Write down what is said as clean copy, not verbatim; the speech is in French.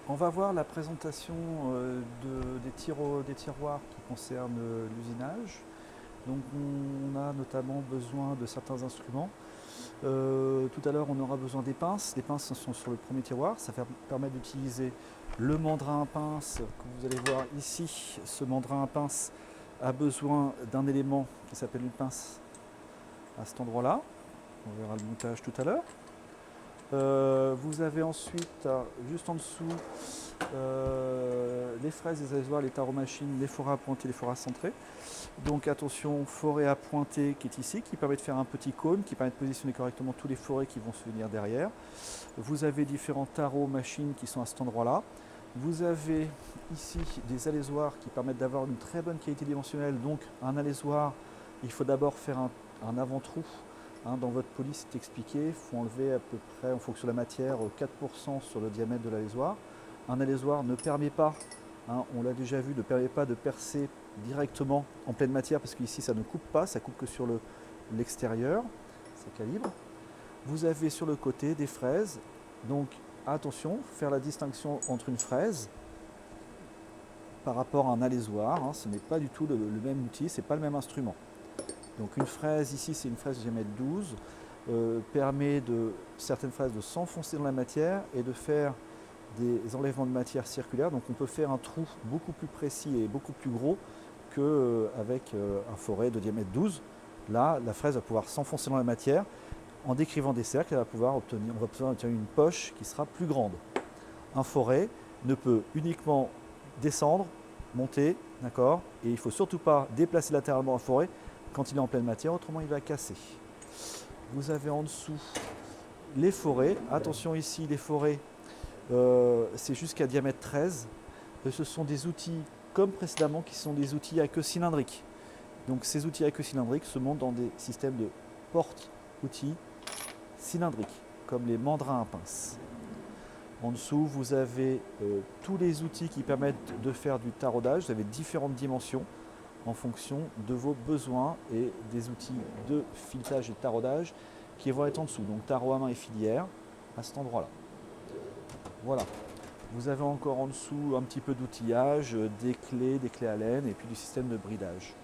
On va voir la présentation des tiroirs qui concernent l'usinage. Donc on a notamment besoin de certains instruments. Tout à l'heure on aura besoin des pinces. Les pinces sont sur le premier tiroir. Ça permet d'utiliser le mandrin à pince que vous allez voir ici. Ce mandrin à pince a besoin d'un élément qui s'appelle une pince à cet endroit-là. On verra le montage tout à l'heure. Vous avez ensuite, juste en dessous, les fraises, les alésoirs, les taromachines, les forêts à pointer, les forêts à centrer. Donc attention, forêt à pointer qui est ici, qui permet de faire un petit cône, qui permet de positionner correctement tous les forêts qui vont se venir derrière. Vous avez différents tarots machines qui sont à cet endroit-là. Vous avez ici des alésoirs qui permettent d'avoir une très bonne qualité dimensionnelle. Donc un alésoir, il faut d'abord faire un avant-trou. Dans votre police, c'est expliqué, il faut enlever à peu près, en fonction de la matière, 4% sur le diamètre de l'alésoir. Un alésoir ne permet pas, on l'a déjà vu, ne permet pas de percer directement en pleine matière, parce qu'ici ça ne coupe pas, ça coupe que sur l'extérieur, ça calibre. Vous avez sur le côté des fraises, donc attention, faire la distinction entre une fraise par rapport à un alésoir, ce n'est pas du tout le même outil, ce n'est pas le même instrument. Donc une fraise, ici c'est une fraise de diamètre 12, permet certaines fraises de s'enfoncer dans la matière et de faire des enlèvements de matière circulaire. Donc on peut faire un trou beaucoup plus précis et beaucoup plus gros qu'avec un forêt de diamètre 12. Là, la fraise va pouvoir s'enfoncer dans la matière. En décrivant des cercles, on va pouvoir obtenir une poche qui sera plus grande. Un forêt ne peut uniquement descendre, monter, d'accord, et il ne faut surtout pas déplacer latéralement un forêt quand il est en pleine matière, autrement il va casser. Vous avez en dessous les forêts. Attention ici, les forêts, c'est jusqu'à diamètre 13. Ce sont des outils, comme précédemment, qui sont des outils à queue cylindrique. Donc ces outils à queue cylindrique se montent dans des systèmes de porte-outils cylindriques, comme les mandrins à pince. En dessous, vous avez tous les outils qui permettent de faire du taraudage. Vous avez différentes dimensions en fonction de vos besoins et des outils de filetage et de taraudage qui vont être en dessous. Donc tarot à main et filière à cet endroit-là. Voilà. Vous avez encore en dessous un petit peu d'outillage, des clés à laine et puis du système de bridage.